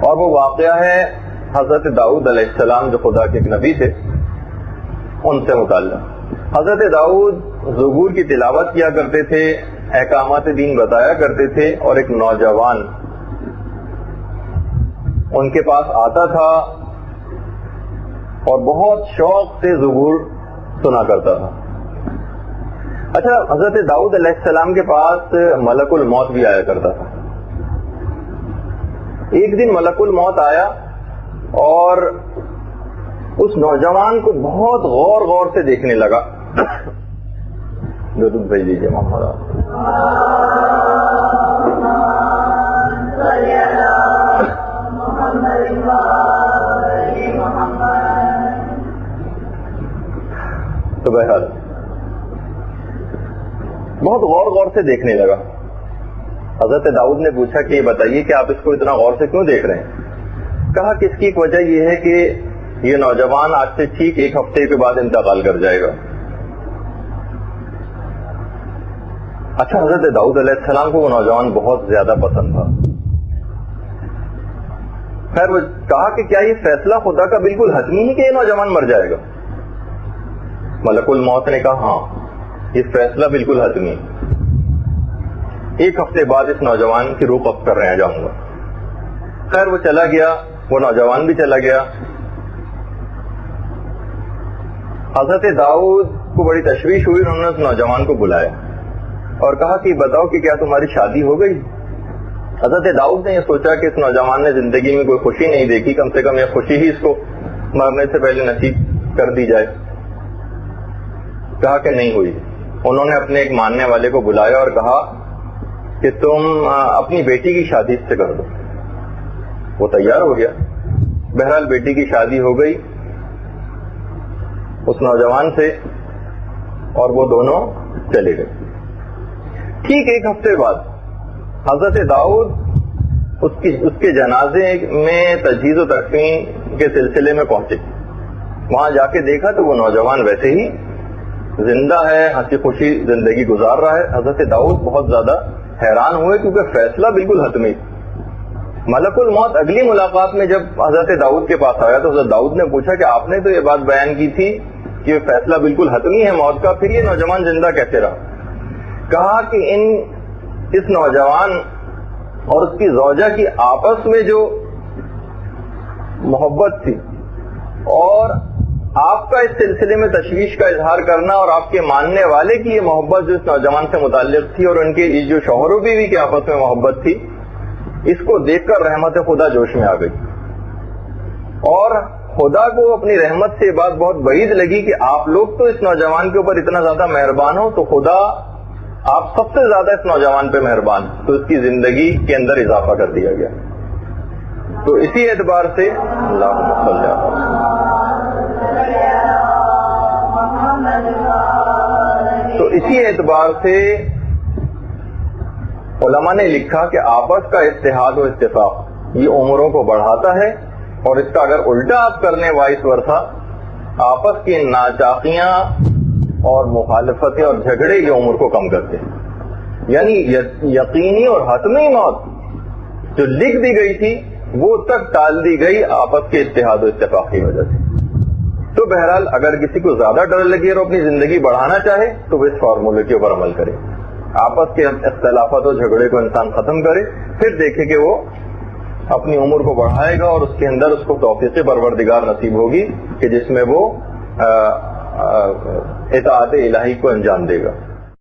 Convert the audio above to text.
اور وہ واقعہ ہے حضرت داؤد علیہ السلام جو خدا کے ایک نبی تھے ان سے متعلق. حضرت داؤد زبور کی تلاوت کیا کرتے تھے، احکامات دین بتایا کرتے تھے، اور ایک نوجوان ان کے پاس آتا تھا اور بہت شوق سے زبور سنا کرتا تھا. اچھا، حضرت داؤد علیہ السلام کے پاس ملک الموت بھی آیا کرتا تھا. ایک دن ملک الموت آیا اور اس نوجوان کو بہت غور غور سے دیکھنے لگا. درود بھیج دیجیے محمد. تو بہرحال بہت غور غور سے دیکھنے لگا. حضرت داؤد نے پوچھا کہ یہ بتائیے کہ آپ اس کو اتنا غور سے کیوں دیکھ رہے ہیں؟ کہا کہ اس کی ایک وجہ یہ ہے کہ یہ نوجوان آج سے ٹھیک 1 ہفتے کے بعد انتقال کر جائے گا. اچھا، حضرت داؤد علیہ السلام کو وہ نوجوان بہت زیادہ پسند تھا. خیر، وہ کہا کہ کیا یہ فیصلہ خدا کا بالکل حتمی ہے کہ یہ نوجوان مر جائے گا؟ ملک الموت نے کہا ہاں، یہ فیصلہ بالکل حتمی ہے. 1 ہفتے بعد اس نوجوان کی روح قبض کر رہے جاؤں گا. خیر، وہ چلا گیا، وہ نوجوان بھی چلا گیا. حضرت داؤد کو بڑی تشویش ہوئی. انہوں نے اس نوجوان کو بلایا اور کہا کہ بتاؤ کہ کیا تمہاری شادی ہو گئی؟ حضرت داؤد نے یہ سوچا کہ اس نوجوان نے زندگی میں کوئی خوشی نہیں دیکھی، کم سے کم یہ خوشی ہی اس کو مرنے سے پہلے نصیب کر دی جائے. کہا کہ نہیں ہوئی. انہوں نے اپنے ایک ماننے والے کو بلایا اور کہا کہ تم اپنی بیٹی کی شادی اس سے کر دو. وہ تیار ہو گیا. بہرحال بیٹی کی شادی ہو گئی اس نوجوان سے اور وہ دونوں چلے گئے. ٹھیک 1 ہفتے بعد حضرت داؤد اس کے جنازے میں تجہیز و تکفین کے سلسلے میں پہنچے. وہاں جا کے دیکھا تو وہ نوجوان ویسے ہی زندہ ہے، ہنسی خوشی زندگی گزار رہا ہے. حضرت داؤد بہت زیادہ حیران ہوئے کیونکہ فیصلہ بالکل حتمی. ملک الموت اگلی ملاقات میں جب حضرت داؤد کے پاس آیا تو حضرت داؤد نے پوچھا کہ آپ نے تو یہ بات بیان کی تھی کہ فیصلہ بالکل حتمی ہے موت کا، پھر یہ نوجوان زندہ کیسے رہا؟ کہا کہ اس نوجوان اور اس کی زوجہ کی آپس میں جو محبت تھی اور آپ کا اس سلسلے میں تشویش کا اظہار کرنا اور آپ کے ماننے والے کی یہ محبت جو اس نوجوان سے متعلق تھی اور ان کے جو شوہر و بیوی کی آپس میں محبت تھی، اس کو دیکھ کر رحمت خدا جوش میں آ گئی. اور خدا کو اپنی رحمت سے یہ بات بہت بعید لگی کہ آپ لوگ تو اس نوجوان کے اوپر اتنا زیادہ مہربان ہو، تو خدا آپ سب سے زیادہ اس نوجوان پہ مہربان، تو اس کی زندگی کے اندر اضافہ کر دیا گیا. تو اسی اعتبار سے علماء نے لکھا کہ آپس کا اتحاد و اتفاق یہ عمروں کو بڑھاتا ہے، اور اس کا اگر الٹا آپ کرنے وائس ورثہ آپس کی ناچاقیاں اور مخالفتیں اور جھگڑے یہ عمر کو کم کرتے ہیں. یعنی یقینی اور حتمی موت جو لکھ دی گئی تھی وہ تک ٹال دی گئی آپس کے اتحاد و اتفاق کی وجہ سے. تو بہرحال اگر کسی کو زیادہ ڈر لگے اور اپنی زندگی بڑھانا چاہے تو وہ اس فارمولے کے اوپر عمل کرے، آپس کے اختلافات و جھگڑے کو انسان ختم کرے، پھر دیکھے کہ وہ اپنی عمر کو بڑھائے گا اور اس کے اندر اس کو توفیق پروردگار نصیب ہوگی کہ جس میں وہ اطاعت الہی کو انجام دے گا.